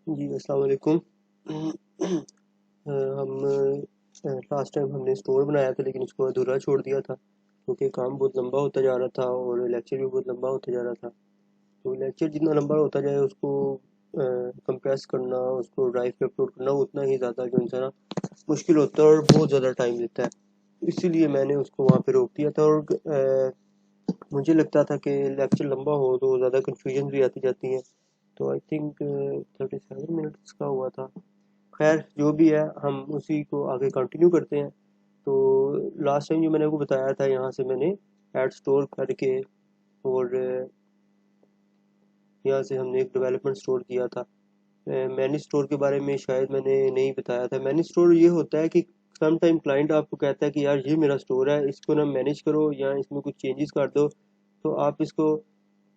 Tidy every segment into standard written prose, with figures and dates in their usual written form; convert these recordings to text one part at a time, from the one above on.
जी, अस्सलाम वालेकुम। हम लास्ट टाइम हमने स्टोर बनाया था लेकिन उसको अधूरा छोड़ दिया था क्योंकि काम बहुत लंबा होता जा रहा था और लेक्चर भी बहुत लंबा होता जा रहा था। तो लेक्चर जितना लंबा होता जाए उसको कंप्रेस करना, उसको ड्राइव पे अपलोड करना उतना ही ज़्यादा जो है ना मुश्किल होता है और बहुत ज़्यादा टाइम लेता है। इसीलिए मैंने उसको वहाँ पे रोक दिया था और मुझे लगता था कि लेक्चर लंबा हो तो ज़्यादा कन्फ्यूजन भी आती जाती हैं। तो आई थिंक 37 मिनट्स का हुआ था। खैर जो भी है हम उसी को आगे कंटिन्यू करते हैं। तो लास्ट टाइम जो मैंने आपको बताया था यहाँ से मैंने ऐड स्टोर करके और यहाँ से हमने एक डेवलपमेंट स्टोर किया था। मैनेज स्टोर के बारे में शायद मैंने नहीं बताया था। मैनेज स्टोर ये होता है कि सम टाइम क्लाइंट आपको कहता है कि यार ये मेरा स्टोर है, इसको ना मैनेज करो या इसमें कुछ चेंजेस कर दो, तो आप इसको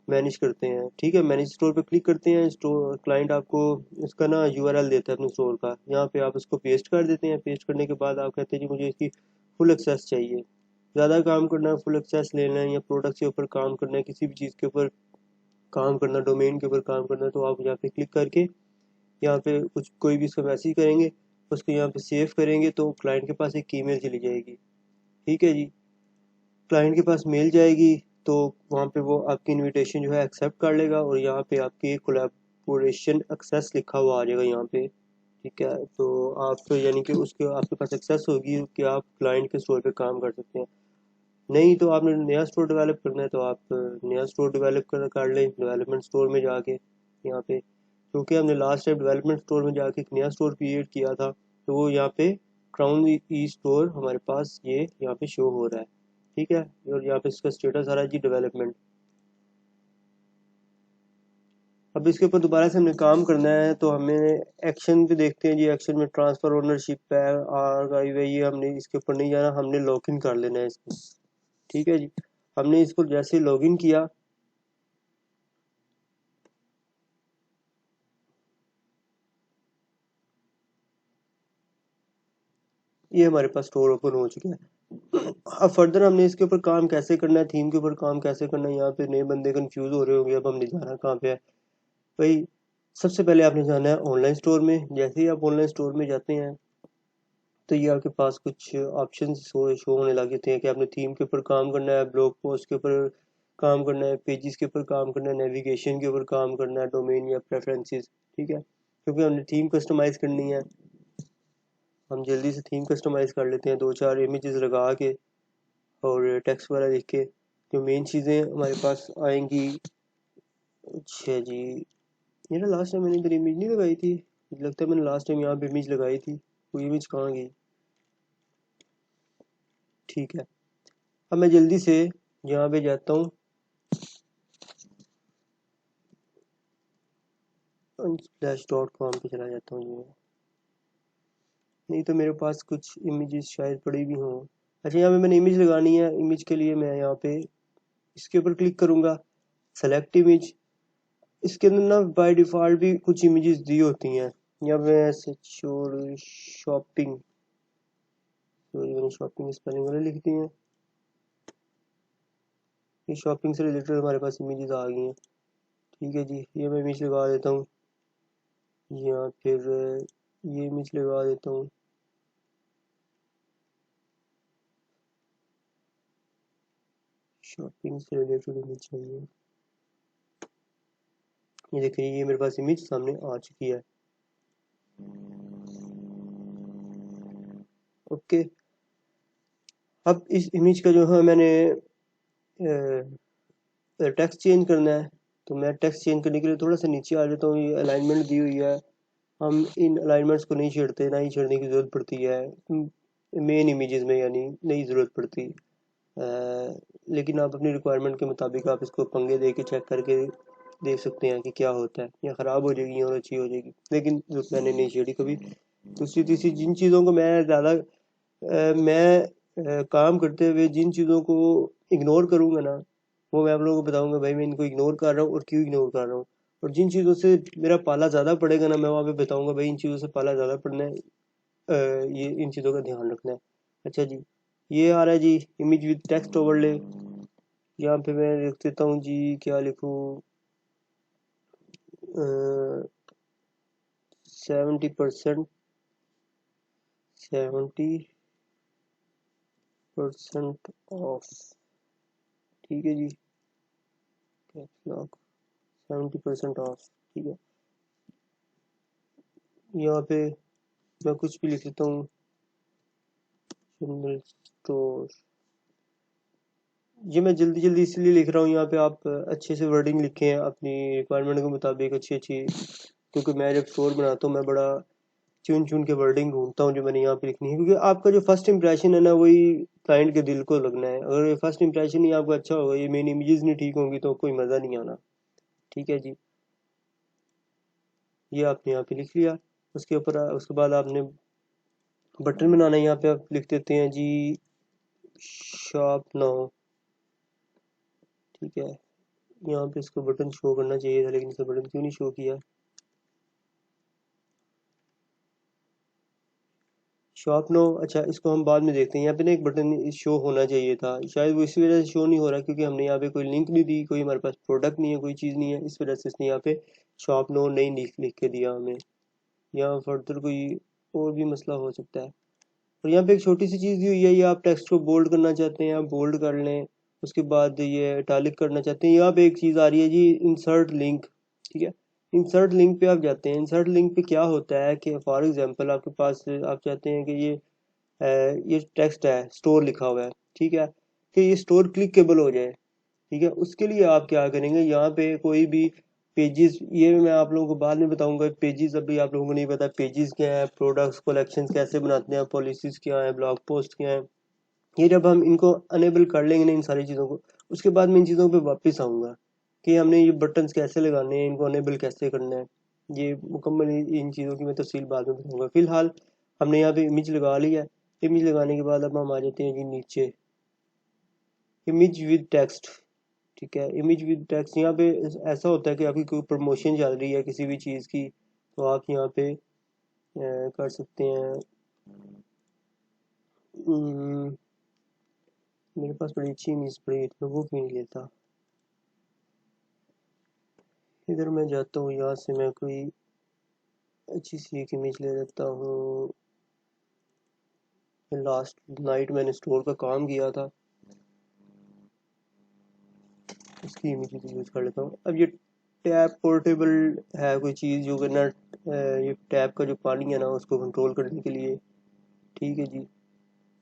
मैनेज करते हैं। ठीक है, मैनेज स्टोर पे क्लिक करते हैं। स्टोर क्लाइंट आपको इसका ना यूआरएल देता है अपने स्टोर का, यहाँ पे आप इसको पेस्ट कर देते हैं। पेस्ट करने के बाद आप कहते हैं जी मुझे इसकी फुल एक्सेस चाहिए, ज़्यादा काम करना है, फुल एक्सेस लेना है या प्रोडक्ट के ऊपर काम करना है, किसी भी चीज़ के ऊपर काम करना, डोमेन के ऊपर काम करना है, तो आप यहाँ पे क्लिक करके यहाँ पे कुछ कोई भी इसका मैसेज करेंगे, उसको यहाँ पे सेव करेंगे तो क्लाइंट के पास एक ईमेल चली जाएगी। ठीक है जी, क्लाइंट के पास मेल जाएगी तो वहाँ पे वो आपकी इनविटेशन जो है एक्सेप्ट कर लेगा और यहाँ पे आपकी कोलैबोरेशन एक्सेस लिखा हुआ आ जाएगा यहाँ पे। ठीक है, तो आप यानी कि उसके आपके पास एक्सेस होगी कि आप क्लाइंट के स्टोर पे काम कर सकते हैं। नहीं तो आपने नया स्टोर डेवलप करना है तो आप नया स्टोर डेवलप कर लें डेवलपमेंट स्टोर में जाके। यहाँ पे क्योंकि हमने लास्ट टाइम डेवलपमेंट स्टोर में जाके एक नया स्टोर क्रिएट किया था तो वो यहाँ पे क्राउन ई स्टोर हमारे पास ये यहाँ पे शो हो रहा है। ठीक है, और यहाँ पे इसका स्टेटस आ रहा है जी डेवलपमेंट। अब इसके ऊपर दोबारा से हमने काम करना है तो हमें एक्शन पे देखते हैं जी। एक्शन में ट्रांसफर ओनरशिप है, आर्काइव है, ये हमने इसके ऊपर नहीं जाना, हमने लॉगिन कर लेना है इसको। ठीक है जी, हमने इसको जैसे लॉगिन किया ये हमारे पास स्टोर ओपन हो चुका है। अब फर्दर हमने इसके ऊपर काम कैसे करना है, थीम के ऊपर काम कैसे करना है, यहाँ पे नए बंदे कंफ्यूज हो रहे होंगे। अब हमने जाना कहाँ पे है भाई? सबसे पहले आपने जाना है ऑनलाइन स्टोर में। जैसे ही आप ऑनलाइन स्टोर में जाते हैं तो ये आपके पास कुछ ऑप्शन शो होने लग जाते हैं कि आपने थीम के ऊपर काम करना है, ब्लॉग पोस्ट के ऊपर काम करना है, पेजेस के ऊपर काम करना है, नेविगेशन के ऊपर काम करना है, डोमेन या प्रेफरेंसेस। ठीक है, क्योंकि हमने थीम कस्टमाइज करनी है, हम जल्दी से थीम कस्टमाइज कर लेते हैं दो चार इमेजेस लगा के और टेक्स्ट वाला लिख के। जो मेन चीज़ें हमारे पास आएंगी। अच्छा जी, ये ना लास्ट टाइम मैंने इधर इमेज नहीं लगाई थी, मुझे लगता है मैंने लास्ट टाइम यहाँ पे इमेज लगाई थी। वो इमेज कहाँ गई? ठीक है, अब मैं जल्दी से यहाँ पे जाता हूँ, unsplash.com पे चला जाता हूँ जी। नहीं तो मेरे पास कुछ इमेजेस शायद पड़ी भी हों। अच्छा, यहाँ पे मैंने इमेज लगानी है। इमेज के लिए मैं यहाँ पे इसके ऊपर क्लिक करूँगा, सेलेक्ट इमेज। इसके अंदर ना बाय डिफ़ॉल्ट भी कुछ इमेजेस दी होती हैं। यहाँ पे ऐसे छोड़ शॉपिंग, सॉरी मैंने शॉपिंग स्पेलिंग वाले लिख दी हैं। ये शॉपिंग से रिलेटेड हमारे पास इमेजेस आ गई हैं। ठीक है जी, ये मैं इमेज लगा देता हूँ या फिर ये इमेज लगा देता हूँ। शॉपिंग से रिलेटेड इमेज चाहिए। ये देखिए, ये मेरे पास इमेज सामने आ चुकी है। ओके, अब इस इमेज का जो है मैंने टेक्स्ट चेंज करना है। तो मैं टेक्स्ट चेंज करने के लिए थोड़ा सा नीचे आ जाता हूँ। ये अलाइनमेंट दी हुई है, हम इन अलाइनमेंट्स को नहीं छेड़ते, ना ही छेड़ने की ज़रूरत पड़ती है मेन इमेजेस में, यानी नहीं ज़रूरत पड़ती। लेकिन आप अपनी रिक्वायरमेंट के मुताबिक आप इसको पंगे दे के चेक करके देख सकते हैं कि क्या होता है, या ख़राब हो जाएगी और अच्छी हो जाएगी, लेकिन मैंने नहीं छेड़ी कभी। दूसरी तीसरी जिन चीज़ों को मैं ज़्यादा काम करते हुए जिन चीज़ों को इग्नोर करूँगा ना, वो मैं आप लोगों को बताऊंगा भाई मैं इनको इग्नोर कर रहा हूँ और क्यों इग्नोर कर रहा हूँ। और जिन चीज़ों से मेरा पाला ज़्यादा पड़ेगा ना, मैं वहाँ पे बताऊंगा भाई इन चीज़ों से पाला ज़्यादा पड़ना है, ये इन चीज़ों का ध्यान रखना है। अच्छा जी, ये आ रहा है जी इमेज विद टेक्स्ट ओवरले। यहाँ पे मैं लिख देता हूँ जी, क्या लिखूँ? 70% ऑफ। ठीक है जी, कैटलॉग 70% ऑफ। ठीक है, यहाँ पे मैं कुछ भी लिख लेता हूँ, जनरल स्टोर। ये मैं जल्दी जल्दी इसलिए लिख रहा हूँ, यहाँ पे आप अच्छे से वर्डिंग लिखें अपनी रिक्वायरमेंट के मुताबिक, अच्छी अच्छी, क्योंकि मैं जब स्टोर बनाता हूँ मैं बड़ा चुन चुन के वर्डिंग ढूंढता हूँ जो मैंने यहाँ पे लिखनी है, क्योंकि आपका जो फर्स्ट इंप्रेशन है ना वही क्लाइंट के दिल को लगना है। अगर ये फर्स्ट इंप्रेशन ही आपका अच्छा होगा, ये मेन इमेजेस नहीं ठीक होंगी तो कोई मज़ा नहीं आना। ठीक है जी, ये आपने यहाँ पे लिख लिया। उसके ऊपर उसके बाद आपने बटन बनाना है, यहाँ पे आप लिख देते हैं जी शॉप नाउ। ठीक है, यहाँ पे इसको बटन शो करना चाहिए था लेकिन इसका बटन क्यों नहीं शो किया। शॉप नो, अच्छा इसको हम बाद में देखते हैं। यहाँ पे ना एक बटन शो होना चाहिए था, शायद वो इसी वजह से शो नहीं हो रहा क्योंकि हमने यहाँ पे कोई लिंक नहीं दी, कोई हमारे पास प्रोडक्ट नहीं है, कोई चीज़ नहीं है, इस वजह से इसने यहाँ पे शॉप नो नहीं लिख के दिया हमें। यहाँ फर्दर कोई और भी मसला हो सकता है। और यहाँ पे एक छोटी सी चीज़ दी हुई है, ये आप टेक्स्ट को बोल्ड करना चाहते हैं आप बोल्ड कर लें। उसके बाद ये इटालिक करना चाहते हैं, यहाँ पे एक चीज़ आ रही है जी इंसर्ट लिंक। ठीक है, इंसर्ट लिंक पे आप जाते हैं। इंसर्ट लिंक पे क्या होता है कि फॉर एग्जांपल आपके पास, आप चाहते हैं कि ये टेक्स्ट है, स्टोर लिखा हुआ है, ठीक है, कि ये स्टोर क्लिकेबल हो जाए। ठीक है, उसके लिए आप क्या करेंगे, यहाँ पे कोई भी पेजेस, ये मैं आप लोगों को बाद में बताऊंगा। पेजेस अभी आप लोगों को नहीं पता पेजेस क्या है, प्रोडक्ट्स कलेक्शंस कैसे बनाते हैं, पॉलिसीज क्या है, ब्लॉग पोस्ट क्या है। ये जब हम इनको अनेबल कर लेंगे ना इन सारी चीज़ों को, उसके बाद मैं इन चीज़ों पे वापस आऊँगा कि हमने ये बटन्स कैसे लगाने हैं, इनको अनेबल कैसे करना है। ये मुकम्मल इन चीज़ों की मैं तफसील बाद में बताऊँगा। फिलहाल हमने यहाँ पे इमेज लगा लिया। इमेज लगाने के बाद अब हम आ जाते हैं जी नीचे, इमेज विद टेक्स्ट। ठीक है, इमेज विद टेक्स्ट, यहाँ पे ऐसा होता है कि आपकी कोई प्रमोशन चल रही है किसी भी चीज़ की, तो आप यहाँ पे कर सकते हैं। मेरे पास बड़ी अच्छी इमेज पड़ी है तो वो क्यों नहीं लेता। इधर मैं जाता हूँ, यहाँ से मैं कोई अच्छी सी एक इमेज ले लेता हूँ। लास्ट नाइट मैंने स्टोर का काम किया था, उसकी इमेज यूज़ कर लेता हूँ। अब ये टैप पोर्टेबल है कोई चीज़ जो करना, ये टैप का जो पानी है ना उसको कंट्रोल करने के लिए। ठीक है जी,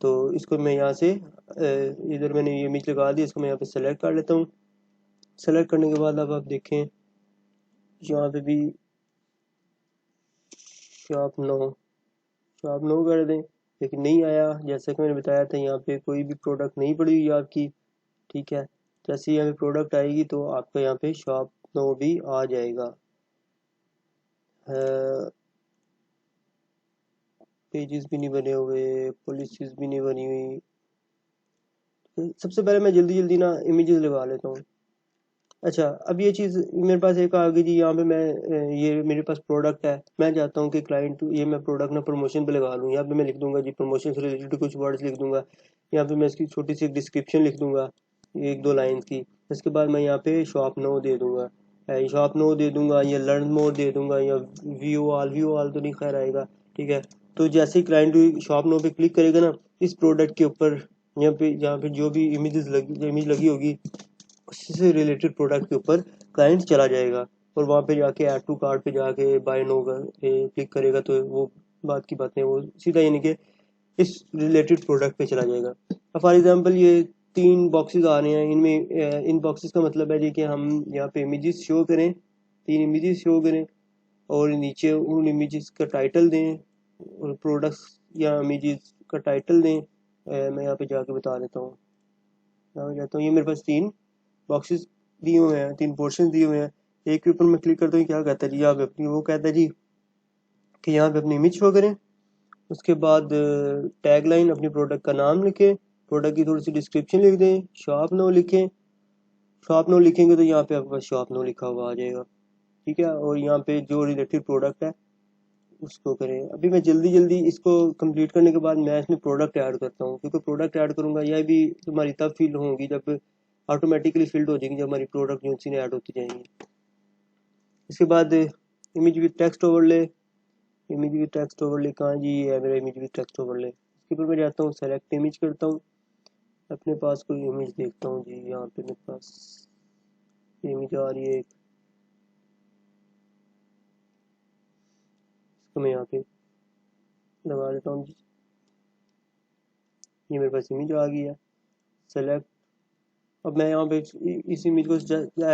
तो इसको मैं यहाँ से इधर मैंने ये इमेज लगा दी, इसको मैं यहाँ पे सेलेक्ट कर लेता हूँ। सेलेक्ट करने के बाद अब आप देखें यहाँ पे भी शॉप नो, शॉप नो कर दें, लेकिन नहीं आया। जैसा कि मैंने बताया था यहाँ पे कोई भी प्रोडक्ट नहीं पड़ी हुई आपकी। ठीक है, जैसे यहाँ पे प्रोडक्ट आएगी तो आपका यहाँ पे शॉप नो भी आ जाएगा। पेजेस भी नहीं बने हुए, पॉलिसीज भी नहीं बनी हुई। सबसे पहले मैं जल्दी जल्दी ना इमेजेस लगा लेता हूँ। अच्छा, अब ये चीज़ मेरे पास एक आ गई जी, यहाँ पे मैं ये मेरे पास प्रोडक्ट है, मैं चाहता हूँ कि क्लाइंट ये मैं प्रोडक्ट ना प्रमोशन पे लगा लूँ। यहाँ पे मैं लिख दूंगा जी प्रमोशन से रिलेटेड कुछ वर्ड्स लिख दूंगा। यहाँ पे मैं इसकी छोटी सी डिस्क्रिप्शन लिख दूंगा, एक दो लाइन की। इसके बाद मैं यहाँ पे शॉप नो दे दूंगा, शॉप नो दे दूंगा, या लर्न मोर दे दूंगा, या व्यू ऑल तो नहीं खैर आएगा। ठीक है, तो जैसे ही क्लाइंट शॉप नो पे क्लिक करेगा ना, इस प्रोडक्ट के ऊपर यहाँ पे जो भी इमेज लगी होगी उससे रिलेटेड प्रोडक्ट के ऊपर क्लाइंट चला जाएगा, और वहाँ पे जाके ऐड टू कार्ट पे जाके बाय नो क्लिक करेगा तो वो बात की बातें वो सीधा यानी कि इस रिलेटेड प्रोडक्ट पे चला जाएगा। अब फॉर एग्जांपल ये 3 बॉक्सेस आ रहे हैं, इनमें इन बॉक्सेस का मतलब है जी कि हम यहाँ पे इमेजेस शो करें, 3 इमेजेस शो करें, और नीचे उन इमेजेस का टाइटल दें, और प्रोडक्ट्स या इमेजेस का टाइटल दें। मैं यहाँ पे जाके बता देता हूँ, यहाँ जाता हूँ। ये मेरे पास 3 बॉक्सेस दिए हुए हैं, 3 पोर्शन दिए हुए हैं। एक के ऊपर मैं क्लिक करता हूँ, क्या कहता है जी यहाँ पे अपनी, वो कहता है जी कि यहाँ पे अपनी इमेज शो करें। उसके बाद टैग लाइन अपनी प्रोडक्ट का नाम लिखें, प्रोडक्ट की थोड़ी सी डिस्क्रिप्शन लिख दें, शॉप नो लिखें। शॉप नो लिखेंगे तो यहाँ पे आपके पास शॉप नो लिखा हुआ आ जाएगा। ठीक है, और यहाँ पे जो रिलेटेड प्रोडक्ट है उसको करें। अभी मैं जल्दी जल्दी इसको कंप्लीट करने के बाद मैं इसमें प्रोडक्ट ऐड करता हूँ, क्योंकि प्रोडक्ट ऐड करूँगा यह भी हमारी तब फील होगी जब ऑटोमेटिकली फिल्ड हो जाएंगी, जब हमारी प्रोडक्ट जो ऐड होती जाएंगी। इसके बाद image with text overlay, image with text overlay कहाँ जी, ये है मेरा इमेज विद टेक्स्ट ओवरले। इसके ऊपर मैं जाता हूँ, सेलेक्ट इमेज करता हूँ, अपने पास कोई इमेज देखता हूँ जी। यहाँ पे मेरे पास इमेज आ रही है एक, इसको मैं यहाँ पे लगा देता हूँ जी। ये मेरे पास इमेज आ गई है। सेलेक्ट, अब मैं यहाँ पे इस इमेज को एज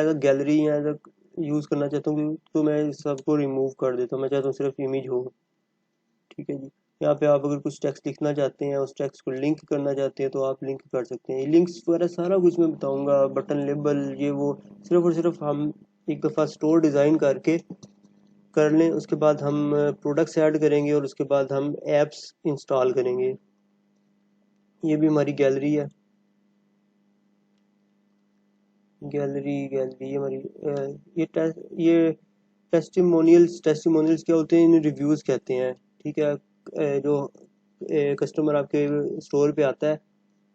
अ गैलरी या एज अ यूज़ करना चाहता हूँ, तो मैं इस सबको रिमूव कर देता हूँ। मैं चाहता हूँ सिर्फ इमेज हो, ठीक है जी। यहाँ पे आप अगर कुछ टेक्स्ट लिखना चाहते हैं, उस टेक्स्ट को लिंक करना चाहते हैं, तो आप लिंक कर सकते हैं। लिंक्स वगैरह सारा कुछ मैं बताऊंगा, बटन लेबल ये वो। सिर्फ और सिर्फ हम एक दफ़ा स्टोर डिज़ाइन करके कर लें, उसके बाद हम प्रोडक्ट्स ऐड करेंगे और उसके बाद हम ऐप्स इंस्टॉल करेंगे। ये भी हमारी गैलरी है, गैलरी ये हमारी ये टेस्टिमोनियल्स क्या होते हैं, इन्हें रिव्यूज़ कहते हैं, ठीक है। जो कस्टमर आपके स्टोर पे आता है,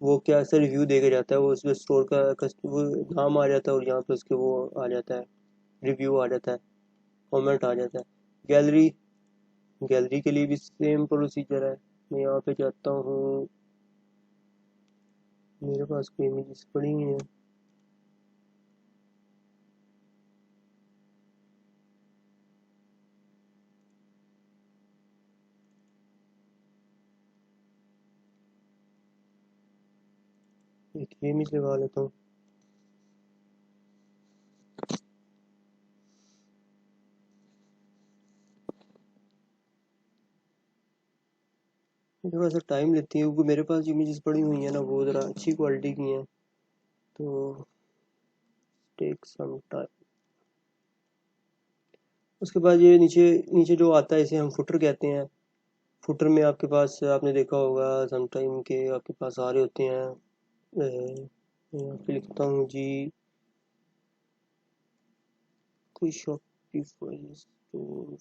वो क्या ऐसा रिव्यू दे के जाता है, वो उसमें स्टोर का वो नाम आ जाता है और यहाँ पे उसके वो आ जाता है, रिव्यू आ जाता है, कमेंट आ जाता है। गैलरी, गैलरी के लिए भी सेम प्रोसीजर है। मैं यहाँ पे जाता हूँ, मेरे पास कोई इमेजेस पड़ी हुई हैं। एक इमेज लगा लेता हूँ। थोड़ा सा टाइम लेती है क्योंकि मेरे पास इमेजेस पड़ी हुई हैं ना, वो ज़रा अच्छी क्वालिटी की हैं, तो टेक सम टाइम। उसके बाद ये नीचे नीचे जो आता है, इसे हम फुटर कहते हैं। फुटर में आपके पास, आपने देखा होगा सम टाइम के आपके पास आ रहे होते हैं। यहाँ पे लिखता हूँ जी, कोई शॉपिफाई स्टोर।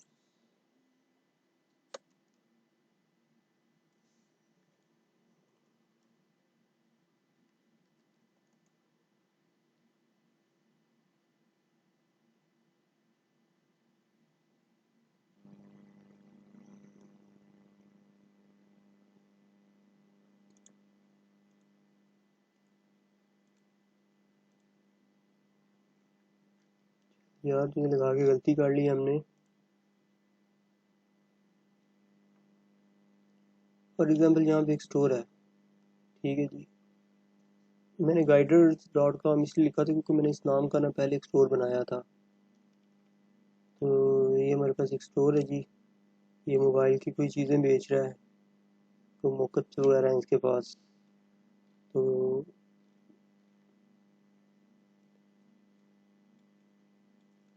यार तो ये लगा के गलती कर ली हमने। फॉर एग्जाम्पल यहाँ पे एक स्टोर है, ठीक है जी। मैंने गाइडर्स.com इसलिए लिखा था क्योंकि मैंने इस नाम का ना पहले एक स्टोर बनाया था। तो ये हमारे पास एक स्टोर है जी। ये मोबाइल की कोई चीज़ें बेच रहा है, तो मोकत वगैरह हैं इसके पास। तो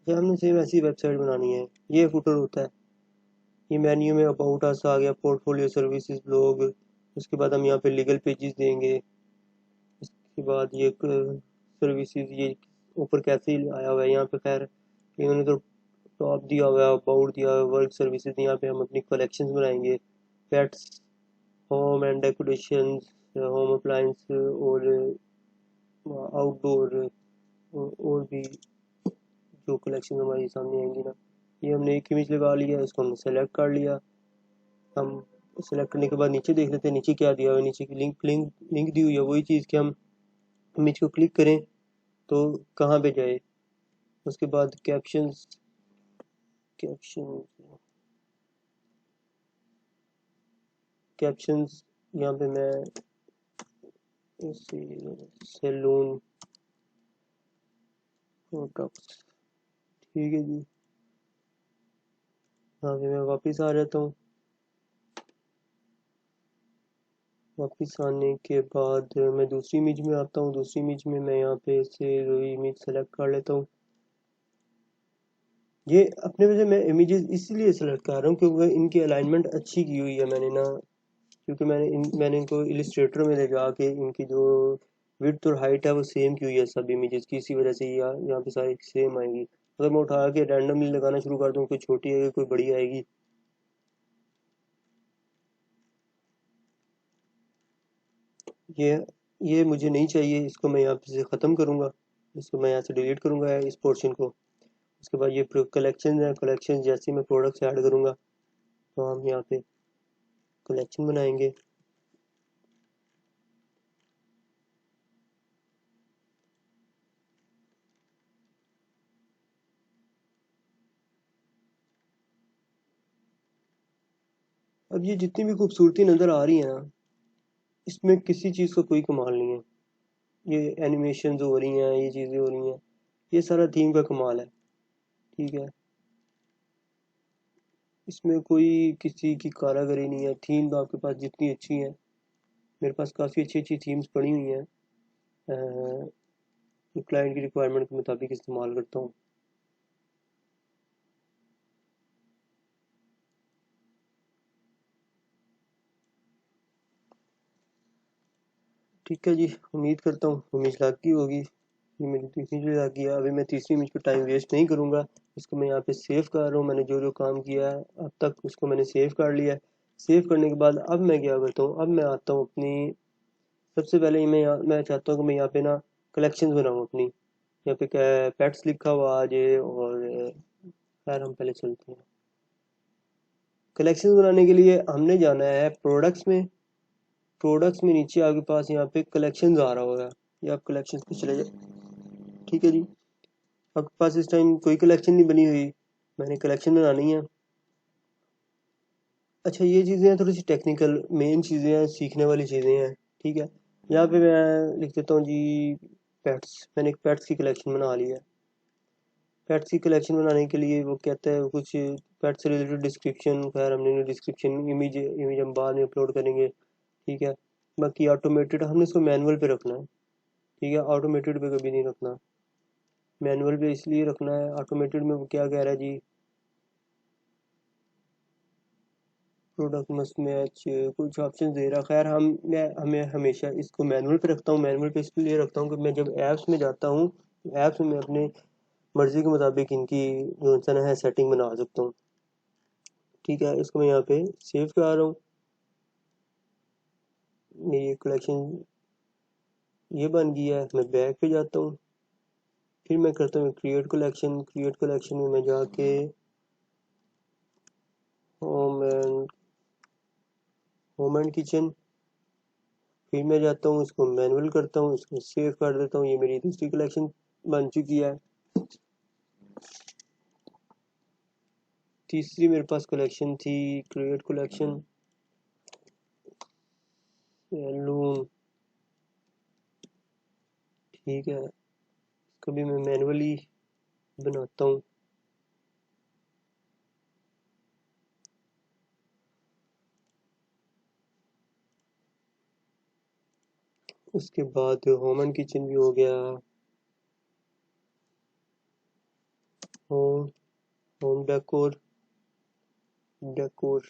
ये हमने सेम ऐसी वेबसाइट बनानी है। ये फुटर होता है। ये मेन्यू में अबाउट अस आ गया, पोर्टफोलियो सर्विसेज ब्लॉग। उसके बाद हम यहाँ पे लीगल पेजेस देंगे। उसके बाद ये सर्विसेज, ये ऊपर कैसे आया हुआ है यहाँ पे, खैर इन्होंने तो टॉप दिया हुआ है, अबाउट दिया हुआ है, वर्क सर्विसेज। यहाँ पे हम अपनी कलेक्शंस बनाएंगे, pets, home and decorations, home appliance और आउटडोर, और भी जो कलेक्शन हमारे सामने आएंगी ना। ये हमने एक इमेज लगा लिया, इसको हमने सेलेक्ट कर लिया। हम सेलेक्ट करने के बाद नीचे देख लेते हैं नीचे क्या दिया हुआ है। नीचे की लिंक दी हुई है, वही चीज़ कि हम इमेज को क्लिक करें तो कहाँ पे जाए। उसके बाद कैप्शंस, कैप्शन कैप्शंस यहाँ पे मैं सैलून प्रोडक्ट्स, ठीक है जी। यहाँ पे मैं वापस आ जाता हूँ। वापस आने के बाद मैं दूसरी इमेज में आता हूँ। दूसरी इमेज में मैं यहाँ पे से इमेज सेलेक्ट कर लेता हूँ। ये अपने वजह मैं इमेजेस इसीलिए सेलेक्ट कर रहा हूँ क्योंकि इनकी अलाइनमेंट अच्छी की हुई है मैंने ना। क्योंकि मैंने इनको इलिस्ट्रेटर में ले जाके इनकी जो विड्थ और हाइट है वो सेम की हुई है सब इमेजेस की। इसी वजह से यहाँ पे सारी सेम आएंगी। अगर मैं उठा के रैंडमली लगाना शुरू कर दूँ, कोई छोटी आएगी कोई बड़ी आएगी। ये ये मुझे नहीं चाहिए, इसको मैं यहाँ से ख़त्म करूँगा। इसको मैं यहाँ से डिलीट करूँगा इस पोर्शन को। उसके बाद ये कलेक्शन है, कलेक्शन जैसे मैं प्रोडक्ट्स ऐड करूँगा, तो हम यहाँ पे कलेक्शन बनाएंगे। अब ये जितनी भी खूबसूरती नज़र आ रही है ना, इसमें किसी चीज़ का कोई कमाल नहीं है। ये एनिमेशन हो रही हैं, ये चीज़ें हो रही हैं, ये सारा थीम का कमाल है। ठीक है, इसमें कोई किसी की कारागरी नहीं है। थीम तो आपके पास जितनी अच्छी है, मेरे पास काफ़ी अच्छी अच्छी थीम्स पड़ी हुई हैं, क्लाइंट की रिक्वायरमेंट के मुताबिक इस्तेमाल करता हूँ। ठीक है जी, उम्मीद करता हूँ इमेज लग गई होगी। ये मेरी तीसरी इमेज लग गई है। अभी मैं तीसरी इमेज पर टाइम वेस्ट नहीं करूँगा। इसको मैं यहाँ पे सेव कर रहा हूँ। मैंने जो जो काम किया है अब तक उसको मैंने सेव कर लिया है। सेव करने के बाद अब मैं क्या करता हूँ, अब मैं आता हूँ अपनी, सबसे पहले मैं चाहता हूँ कि मैं यहाँ पे ना कलेक्शंस बनाऊँ अपनी। यहाँ पे क्या है, पेट्स लिखा हुआ आ जाए। और खैर हम पहले चलते हैं। कलेक्शंस बनाने के लिए हमने जाना है प्रोडक्ट्स में। प्रोडक्ट्स में नीचे आपके पास यहाँ पे कलेक्शंस आ रहा होगा, या आप कलेक्शंस पे चले जाए। ठीक है जी, आपके पास इस टाइम कोई कलेक्शन नहीं बनी हुई, मैंने कलेक्शन बनानी है। अच्छा, ये चीज़ें हैं थोड़ी सी टेक्निकल, मेन चीज़ें हैं, सीखने वाली चीज़ें हैं। ठीक है, यहाँ पे मैं लिख देता हूँ जी पेट्स। मैंने एक पेट्स की कलेक्शन बना ली है। पेट्स की कलेक्शन बनाने के लिए वो कहता है कुछ पेट से रिलेटेड डिस्क्रिप्शन। खैर हमने डिस्क्रिप्शन, इमेज इमेज हम बाद में अपलोड करेंगे। ठीक है, बाकी ऑटोमेटेड हमने इसको मैनुअल पे रखना है। ठीक है, ऑटोमेटेड पे कभी नहीं रखना। मैनुअल पे इसलिए रखना है, ऑटोमेटेड में वो क्या कह रहा है जी, प्रोडक्ट मस्ट मैच कुछ ऑप्शन दे रहा। खैर मैं हमें हमेशा इसको मैनुअल पे रखता हूँ। मैनुअल पे इसलिए रखता हूँ कि मैं जब ऐप्स में जाता हूँ, ऐप्स में मैं अपने मर्जी के मुताबिक इनकी जो इंसान है सेटिंग बना सकता हूँ। ठीक है, इसको मैं यहाँ पे सेव कर रहा हूँ। ये कलेक्शन ये बन गया है। मैं बैक पे जाता हूँ, फिर मैं करता हूँ क्रिएट कलेक्शन। क्रिएट कलेक्शन में मैं जाके home and home and kitchen, फिर मैं जाता हूँ इसको मैनुअल करता हूँ, इसको सेव कर देता हूँ। ये मेरी दूसरी कलेक्शन बन चुकी है। तीसरी मेरे पास कलेक्शन थी क्रिएट कलेक्शन लून। ठीक है, कभी मैं मैनुअली बनाता हूँ। उसके बाद होम एंड किचन भी हो गया। होम होम डेकोर डेकोर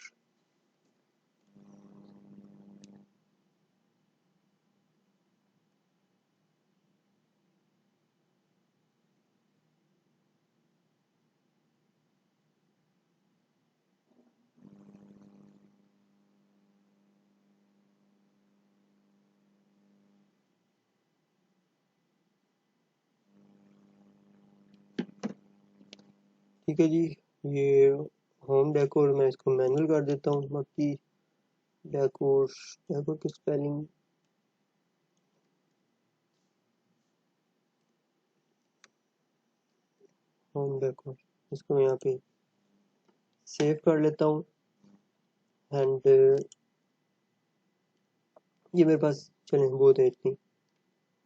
ठीक है जी, ये होम डेकोर मैं इसको मैनुअल कर देता हूँ। बाकी डेकोर डेकोर की स्पेलिंग होम डेकोर, इसको मैं यहाँ पे सेव कर लेता हूँ। एंड ये मेरे पास चलें बहुत है इतनी।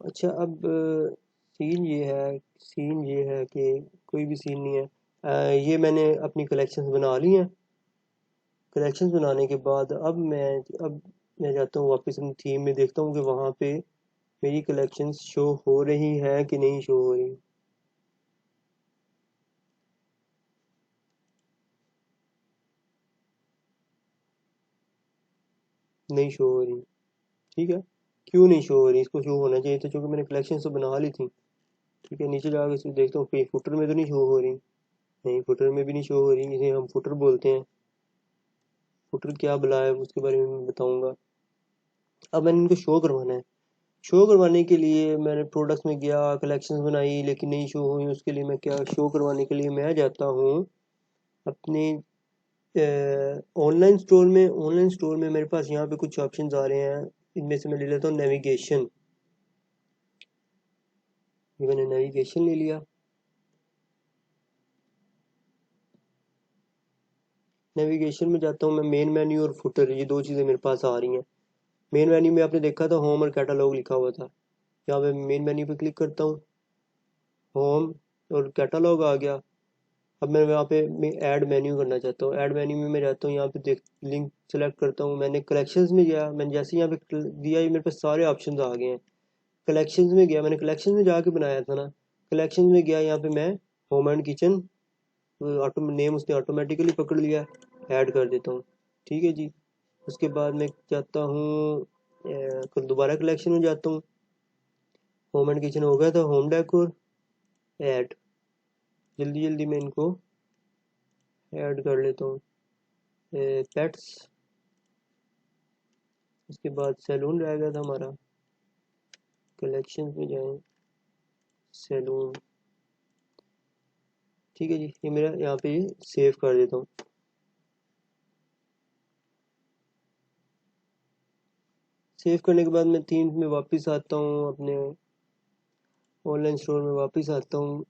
अच्छा, अब सीन ये है कि कोई भी सीन नहीं है। ये मैंने अपनी कलेक्शंस बना ली हैं। कलेक्शंस बनाने के बाद अब मैं जाता हूँ वापस अपनी थीम में, देखता हूँ कि वहाँ पे मेरी कलेक्शंस शो हो रही हैं कि नहीं शो हो रही। नहीं शो हो रही। ठीक है, क्यों नहीं शो हो रही? इसको शो होना चाहिए था, क्योंकि मैंने कलेक्शन तो बना ली थी। ठीक है, नीचे जाकर इसको देखता हूँ कहीं फुटर में तो नहीं शो हो रही। नहीं, फुटर में भी नहीं शो हो रही। इसे हम फुटर बोलते हैं। फुटर क्या बुला है उसके बारे में मैं बताऊंगा। अब मैंने इनको शो करवाना है। शो करवाने के लिए मैंने प्रोडक्ट्स में गया, कलेक्शंस बनाई, लेकिन नहीं शो हुई। उसके लिए मैं क्या, शो करवाने के लिए मैं जाता हूँ अपने ऑनलाइन स्टोर में मेरे पास यहाँ पे कुछ ऑप्शंस आ रहे हैं। इनमें से मैं ले लेता हूँ नेविगेशन। ये मैंने नेविगेशन ले लिया। नेविगेशन में जाता हूँ मैं, मेन मेन्यू और फुटर, ये दो चीज़ें मेरे पास आ रही हैं। मेन मेन्यू में आपने देखा था होम और कैटलॉग लिखा हुआ था। यहाँ पे मेन मेन्यू पे क्लिक करता हूँ, होम और कैटलॉग आ गया। अब मैं यहाँ पे मैं ऐड मेन्यू करना चाहता हूँ। ऐड मेन्यू में मैं जाता हूँ, यहाँ पे देख लिंक सेलेक्ट करता हूँ। मैंने कलेक्शंस में गया, मैंने जैसे यहाँ पे दिया, ये मेरे पास सारे ऑप्शंस आ गए हैं। कलेक्शंस में गया, मैंने कलेक्शंस में जाके बनाया था ना। कलेक्शंस में गया, यहाँ पे मैं home and kitchen, auto name उसने ऑटोमेटिकली पकड़ लिया, ऐड कर देता हूँ। ठीक है जी। उसके बाद मैं जाता हूँ दोबारा कलेक्शन में जाता हूँ। होम एंड किचन हो गया था, होम डेकोर, ऐड। जल्दी जल्दी मैं इनको ऐड कर लेता हूँ। पेट्स, उसके बाद सैलून रह गया था हमारा। कलेक्शन में जाएं, सैलून। ठीक है जी, ये मेरा यहाँ पे सेव कर देता हूँ। सेव करने के बाद मैं थीम में वापस आता हूँ, अपने ऑनलाइन स्टोर में वापस आता हूँ।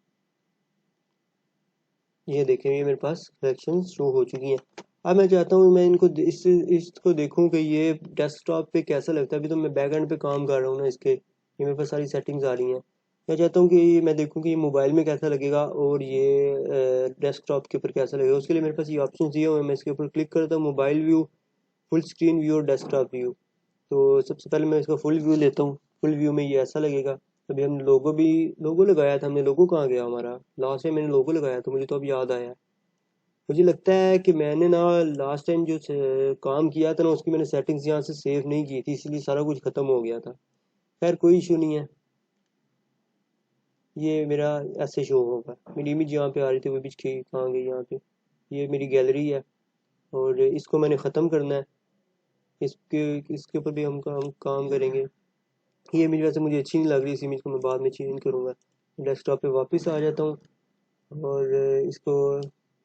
ये देखें, ये मेरे पास कलेक्शन शो हो चुकी हैं। अब मैं चाहता हूँ मैं इनको इसको देखूँ कि ये डेस्कटॉप पे कैसा लगता है। अभी तो मैं बैक एंड पे काम कर रहा हूँ ना इसके, ये मेरे पास सारी सेटिंग्स आ रही हैं। मैं चाहता हूँ कि मैं देखूँ कि ये मोबाइल में कैसा लगेगा और ये डेस्कटॉप के ऊपर कैसा लगेगा। उसके लिए मेरे पास ये ऑप्शन दिए हुए हैं। मैं इसके ऊपर क्लिक करता हूँ, mobile view, full screen view और डेस्कटॉप व्यू। तो सबसे पहले मैं इसका फुल व्यू लेता हूँ। फुल व्यू में ये ऐसा लगेगा। अभी हम लोगो लगाया था हमने। लोगो कहाँ गया हमारा? लास्ट टाइम मैंने लोगो लगाया था, मुझे तो अब याद आया। मुझे लगता है कि मैंने ना लास्ट टाइम जो काम किया था ना, उसकी मैंने सेटिंग्स यहाँ से सेव नहीं की थी, इसलिए सारा कुछ ख़त्म हो गया था। खैर कोई इशू नहीं है। ये मेरा ऐसे शो होगा। मेरी इमेज यहाँ पे आ रही थी, वो बीच की कहाँ गई यहाँ पे? ये मेरी गैलरी है और इसको मैंने ख़त्म करना है। इसके इसके ऊपर भी हम काम करेंगे। ये इमेज वैसे मुझे अच्छी नहीं लग रही, इस इमेज को मैं बाद में चेंज करूँगा। डेस्कटॉप पे वापस आ जाता हूँ और इसको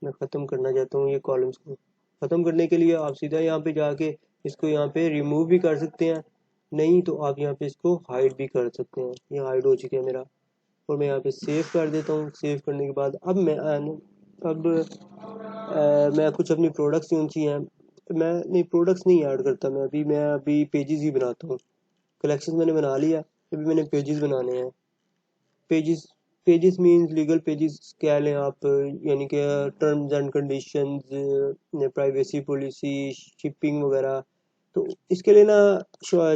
मैं ख़त्म करना चाहता हूँ। ये कॉलम्स को ख़त्म करने के लिए आप सीधा यहाँ पे जाके इसको यहाँ पे रिमूव भी कर सकते हैं, नहीं तो आप यहाँ पे इसको हाइड भी कर सकते हैं। ये हाइड हो चुका है मेरा और मैं यहाँ पे सेव कर देता हूँ। सेव करने के बाद मैं कुछ अपनी प्रोडक्ट्स यूँ सी हैं। मैं नहीं, प्रोडक्ट्स नहीं ऐड करता मैं अभी पेजेस ही बनाता हूँ। कलेक्शन मैंने बना लिया, अभी मैंने पेजेस बनाने हैं। Pages pages means legal pages कह लें आप, यानी कि terms and conditions, privacy policy, shipping वगैरह। तो इसके लिए ना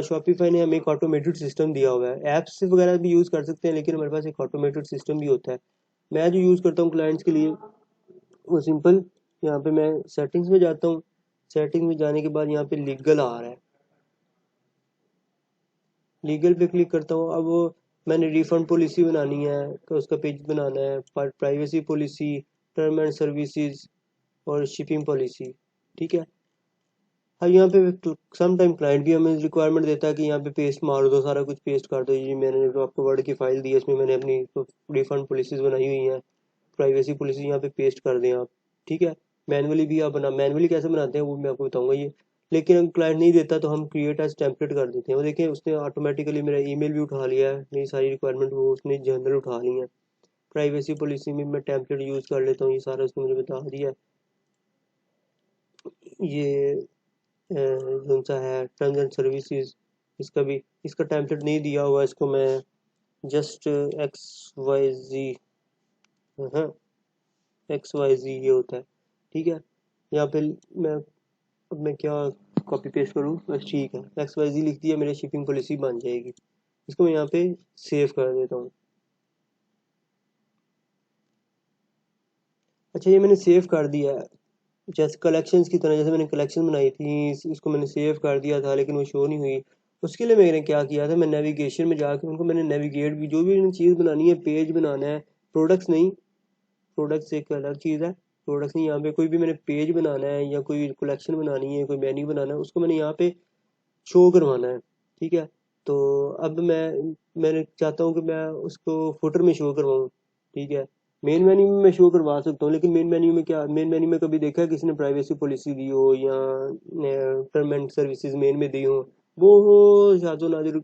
शॉपिफाई ने हमें एक ऑटोमेटेड सिस्टम दिया हुआ है। ऐप्स वगैरह भी यूज़ कर सकते हैं, लेकिन हमारे पास एक ऑटोमेटेड सिस्टम भी होता है। मैं जो यूज़ करता हूँ क्लाइंट्स के लिए, वो सिंपल, यहाँ पे मैं सेटिंग्स में जाता हूँ। सेटिंग में जाने के बाद यहाँ पे लीगल आ रहा है, लीगल पे क्लिक करता हूँ। अब मैंने रिफंड पॉलिसी बनानी है तो उसका पेज बनाना है, privacy policy, term and services और शिपिंग पॉलिसी। ठीक है। अब यहाँ पे सम टाइम क्लाइंट भी हमें रिक्वायरमेंट देता है कि यहाँ पे पेस्ट मार दो, सारा कुछ पेस्ट कर दो। ये मैंने जो आपको वर्ड की फाइल दी है, इसमें मैंने अपनी रिफंड पॉलिसीज बनाई हुई हैं। प्राइवेसी पॉलिसी यहाँ पे पेस्ट कर दें आप। ठीक है। मैनुअली भी आप मैनुअली कैसे बनाते हैं वो मैं आपको बताऊंगा ये। लेकिन अगर क्लाइंट नहीं देता तो हम क्रिएट एज टेम्पलेट कर देते हैं। वो देखिए, उसने ऑटोमेटिकली मेरा ईमेल भी उठा लिया है, मेरी सारी रिक्वायरमेंट वो उसने जनरल उठा ली है। प्राइवेसी पॉलिसी में मैं टेम्पलेट यूज़ कर लेता हूँ, ये सारा उसने मुझे बता दिया है। ये कौन सा है, टर्म्स एंड सर्विसेज, इसका भी, इसका टेम्पलेट नहीं दिया हुआ, इसको मैं जस्ट XYZ, हाँ, XYZ ये होता है। ठीक है। यहाँ पे मैं अब मैं क्या कॉपी पेस्ट करूँ? बस ठीक है, XYZ लिख दिया, मेरी शिपिंग पॉलिसी बन जाएगी। इसको मैं यहाँ पे सेव कर देता हूँ। अच्छा, ये मैंने सेव कर दिया है। जैसे कलेक्शंस की तरह, जैसे मैंने कलेक्शन बनाई थी, इसको मैंने सेव कर दिया था, लेकिन वो शो नहीं हुई। उसके लिए मैंने क्या किया था, मैं नेविगेशन में जाके उनको मैंने नेविगेट भी, जो भी चीज़ बनानी है, पेज बनाना है, प्रोडक्ट्स नहीं, प्रोडक्ट्स एक अलग चीज़ है। प्रोडक्ट्स नहीं, यहाँ पे कोई भी मैंने पेज बनाना है या कोई कलेक्शन बनानी है, कोई मेन्यू बनाना है, उसको मैंने यहाँ पे शो करवाना है। ठीक है। तो अब मैंने चाहता हूँ कि मैं उसको फुटर में शो करवाऊँ। ठीक है। मेन मेन्यू में मैं शो करवा सकता हूँ, लेकिन मेन मेन्यू में क्या, मेन मेन्यू में कभी देखा है किसी ने प्राइवेसी पॉलिसी दी हो या टर्म एंड सर्विसेज मेन में दी हो? वो शायद नादिर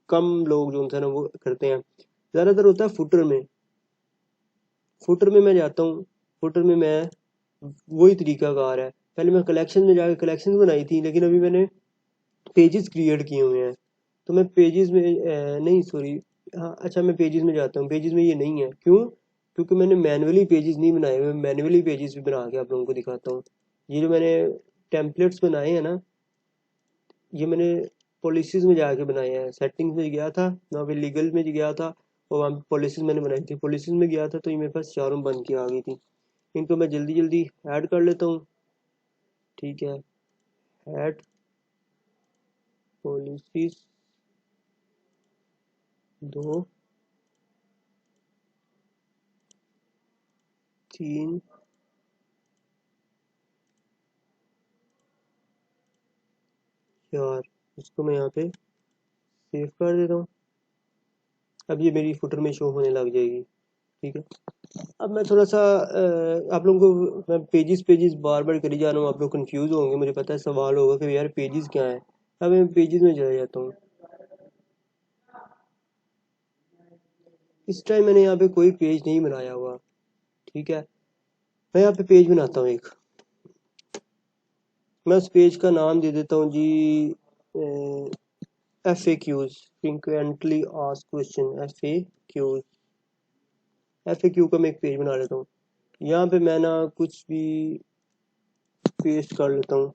कम लोग जो है ना वो करते हैं। ज़्यादातर होता है फुटर में। फुटर में मैं जाता हूँ, फुटर में मैं वही तरीकाकार है। पहले मैं कलेक्शन में जाकर कलेक्शन बनाई थी, लेकिन अभी मैंने पेजेस क्रिएट किए हुए हैं। तो मैं पेजेस में नहीं सॉरी, हाँ अच्छा मैं पेजेस में जाता हूँ। पेजेस में ये नहीं है, क्यों? क्योंकि मैंने मैनुअली पेजेस नहीं बनाए हुए। मैनुअली पेजेस भी बना के आप लोगों को दिखाता हूँ। ये जो मैंने टेम्पलेट्स बनाए हैं ना, ये मैंने पॉलिसीज में जाके बनाए हैं। सेटिंग्स में गया था, वहाँ पे लीगल में गया था, और वहाँ पे पॉलिसीज मैंने बनाई थी। पॉलिसीज में गया था तो ये मेरे पास चारों बन के आ गई थी। इनको मैं जल्दी जल्दी ऐड कर लेता हूँ। ठीक है, ऐड पॉलिसीज 2 3 4, इसको मैं यहाँ पे सेव कर देता हूँ। अब ये मेरी फुटर में शो होने लग जाएगी। ठीक है, अब मैं थोड़ा सा आप लोगों को मैं पेजेस पेजेस बार बार करी जा रहा हूँ। आप लोग कंफ्यूज होंगे, मुझे पता है सवाल होगा कि यार पेजेस क्या है। अब मैं पेजेस में चला जाता हूँ। इस टाइम मैंने यहाँ पे कोई पेज नहीं बनाया हुआ। ठीक है, मैं यहाँ पे पेज बनाता हूँ एक। मैं उस पेज का नाम दे देता हूँ जी F A Qs, frequently asked question, F A Q का मैं एक पेज बना लेता हूँ। यहाँ पे मैं ना कुछ भी पेस्ट कर लेता हूँ।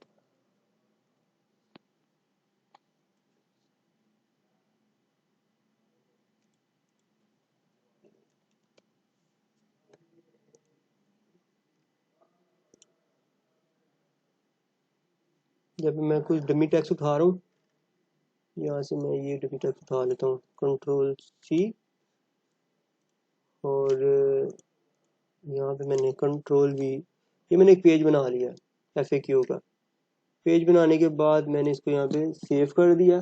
जब मैं कुछ डमी टेक्स्ट उठा रहा हूँ, यहाँ से मैं ये डमी टेक्स्ट उठा लेता हूँ, कंट्रोल सी, और यहाँ पे मैंने कंट्रोल वी, ये मैंने एक पेज बना लिया एफ ए क्यू का। पेज बनाने के बाद मैंने इसको यहाँ पे सेव कर दिया।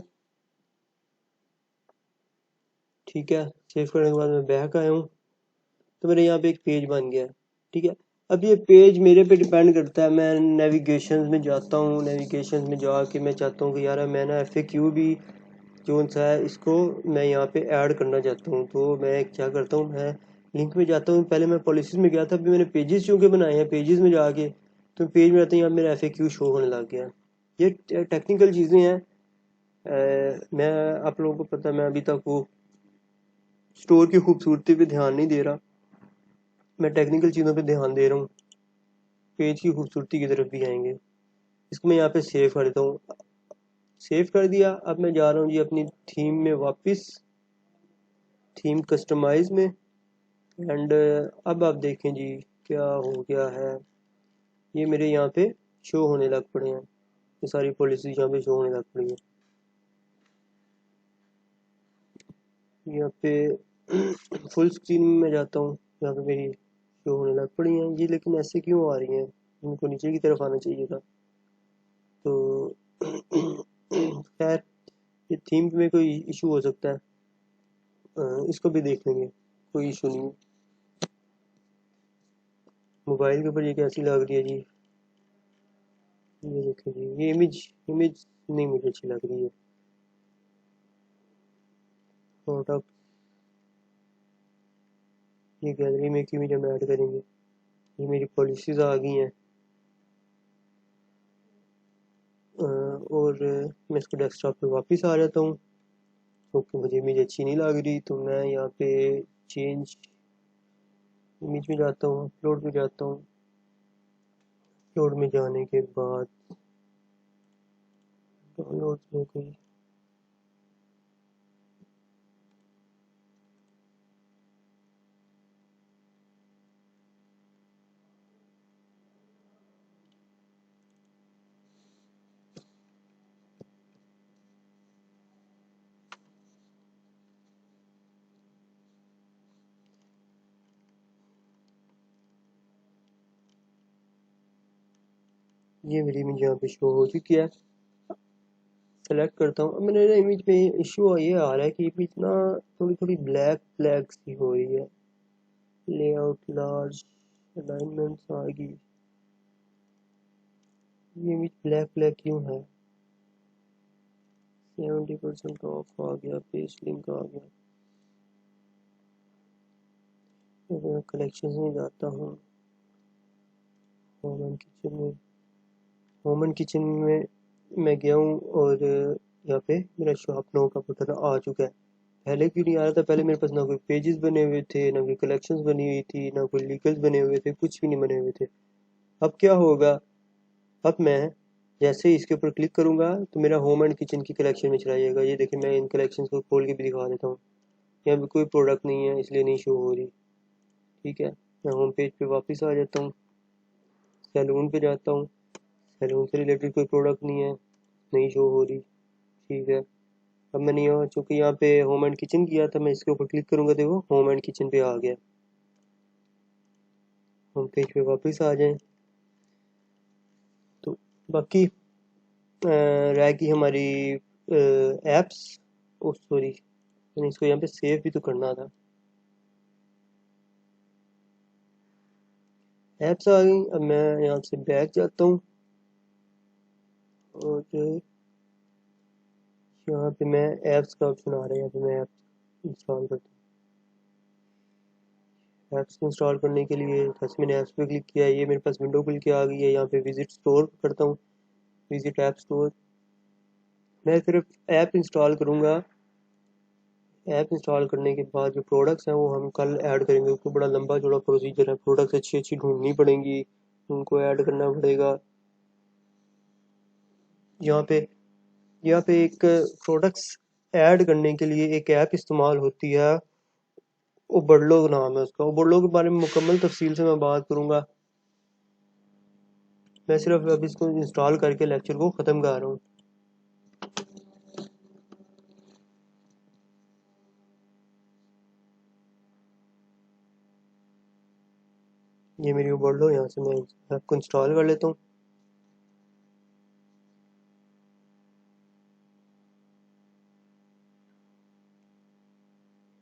ठीक है, सेव करने के बाद मैं बैक आया हूँ, तो मेरे यहाँ पे एक पेज बन गया। ठीक है, अब ये पेज मेरे पे डिपेंड करता है। मैं नेविगेशन में जाता हूँ, नेविगेशन में जाके मैं चाहता हूँ कि यार मैं ना एफ ए क्यू भी जो सा है इसको मैं यहाँ पे ऐड करना चाहता हूँ। तो मैं क्या करता हूँ, मैं लिंक में जाता हूँ। पहले मैं पॉलिसीज में गया था, अभी मैंने पेजेस चूँकि बनाए हैं, पेजेस में जाके तो पेज में आते हैं, यहाँ मेरा एफ ए क्यू शो होने लग गया। ये टेक्निकल चीज़ें हैं। मैं आप लोगों को पता है मैं अभी तक वो स्टोर की खूबसूरती पे ध्यान नहीं दे रहा, मैं टेक्निकल चीज़ों पे ध्यान दे रहा हूँ। पेज की खूबसूरती की तरफ भी आएंगे। इसको मैं यहाँ पे सेव कर देता हूँ। सेव कर दिया। अब मैं जा रहा हूँ जी अपनी थीम में वापस, थीम कस्टमाइज में। एंड अब आप देखें जी क्या हो गया है, ये मेरे यहाँ पे शो होने लग पड़े हैं। ये सारी पॉलिसीज यहाँ पे शो होने लग पड़ी हैं। यहाँ पे फुल स्क्रीन में मैं जाता हूँ, यहाँ पे मेरी शो होने लग पड़ी हैं ये, लेकिन ऐसे क्यों आ रही हैं? इनको नीचे की तरफ आना चाहिए था। तो खैर, ये थीम में कोई इशू हो सकता है, इसको भी देख लेंगे, कोई इशू नहीं है। मोबाइल के ऊपर ये कैसी लग रही है जी? ये देखिए जी, ये इमेज इमेज नहीं मुझे अच्छी लग रही है। फोटो, ये गैलरी में एक इमेज हम ऐड करेंगे। ये मेरी पॉलिसीज आ गई हैं। और मैं इसको डेस्कटॉप पे वापस आ जाता हूँ, क्योंकि मुझे इमेज अच्छी नहीं लग रही। तो मैं यहाँ पे चेंज इमेज में जाता हूँ, अपलोड में जाता हूँ। अपलोड में जाने के बाद डाउनलोड में कोई, ये मेरी इमेज यहाँ पे शो हो चुकी है। सेलेक्ट करता हूँ। अब मैंने ना इमेज में इशू ये आ रहा है कि इमेज ना थोड़ी थोड़ी ब्लैक ब्लैक सी हो रही है। लेआउट लार्ज, अलाइनमेंट्स आ गई। ये भी ब्लैक ब्लैक क्यों है? 70% ऑफ आ गया, पेज लिंक आ गया। मैं कलेक्शन में जाता हूँ, होम एंड किचन में। होम एंड किचन में मैं गया हूँ और यहाँ पे मेरा शॉप नो का बटन आ चुका है। पहले क्यों नहीं आ रहा था? पहले मेरे पास ना कोई पेजेस बने हुए थे, ना कोई कलेक्शंस बनी हुई थी, ना कोई लीगल्स बने हुए थे, कुछ भी नहीं बने हुए थे। अब क्या होगा? अब मैं जैसे ही इसके ऊपर क्लिक करूंगा तो मेरा होम एंड किचन की कलेक्शन में चला जाएगा। ये देखिए, मैं इन कलेक्शंस को खोल के भी दिखा देता हूँ। यहाँ पे कोई प्रोडक्ट नहीं है इसलिए नहीं शो हो रही। ठीक है, मैं होम पेज पे वापस आ जाता हूँ, सैलून पे जाता हूँ। सैलून से रिलेटेड कोई प्रोडक्ट नहीं है, नहीं शो हो रही। ठीक है, अब मैंने यहाँ चूँकि यहाँ पे होम एंड किचन किया था, मैं इसके ऊपर क्लिक करूँगा, देखो होम एंड किचन पे आ गया। होम पेज पे वापस आ जाएं तो बाकी रह गई हमारी एप्स। ओ सॉरी, मैंने इसको यहाँ पे सेव भी तो करना था। एप्स आ गई। अब मैं यहाँ से बैक जाता हूँ और यहाँ पे मैं एप्स का ऑप्शन आ रहा है, यहाँ पे मैं ऐप्स इंस्टॉल करता हूँ। ऐप्स इंस्टॉल करने के लिए जैसे मैंने ऐप्स पे क्लिक किया है, ये मेरे पास विंडो खुल के आ गई है। यहाँ पे विजिट स्टोर करता हूँ, विजिट ऐप स्टोर। मैं सिर्फ ऐप इंस्टॉल करूँगा। ऐप इंस्टॉल करने के बाद जो प्रोडक्ट्स हैं वो हम कल ऐड करेंगे। उसको बड़ा लंबा चौड़ा प्रोसीजर है, प्रोडक्ट्स अच्छी अच्छी ढूंढनी पड़ेंगी, उनको ऐड करना पड़ेगा। यहाँ पे यहाँ पे एक प्रोडक्ट्स ऐड करने के लिए एक ऐप इस्तेमाल होती है, ओबरलो नाम है उसका। ओबरलो के बारे में मुकम्मल तफसील से मैं बात करूँगा। मैं सिर्फ अब इसको इंस्टॉल करके लेक्चर को ख़त्म कर रहा हूँ। ये मेरी ओबरलो, यहाँ से मैं ऐप को इंस्टॉल कर लेता हूँ।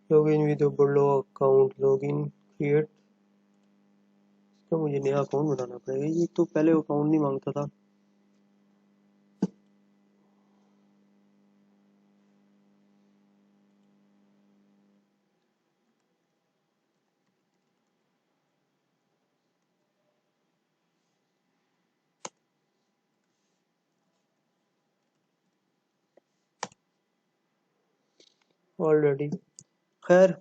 Login with Oberlo account, login create. तो मुझे नया अकाउंट बनाना पड़ेगा, ये तो पहले अकाउंट नहीं मांगता था। ऑलरेडी खैर,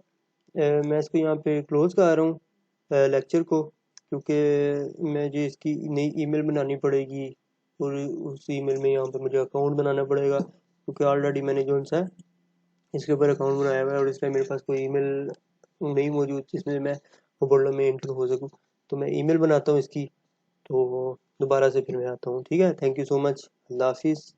मैं इसको यहाँ पे क्लोज कर रहा हूँ लेक्चर को, क्योंकि मुझे इसकी नई ईमेल बनानी पड़ेगी और उस ईमेल में यहाँ पे मुझे अकाउंट बनाना पड़ेगा, क्योंकि ऑलरेडी मैंने जो सा इसके ऊपर अकाउंट बनाया हुआ है और इसमें मेरे पास कोई ईमेल नहीं मौजूद जिसमें मैं ओबरलो में एंटर हो सकूँ। तो मैं ईमेल बनाता हूँ इसकी, तो दोबारा से फिर मैं आता हूँ। ठीक है, थैंक यू सो मच, अल्लाह हाफिज़।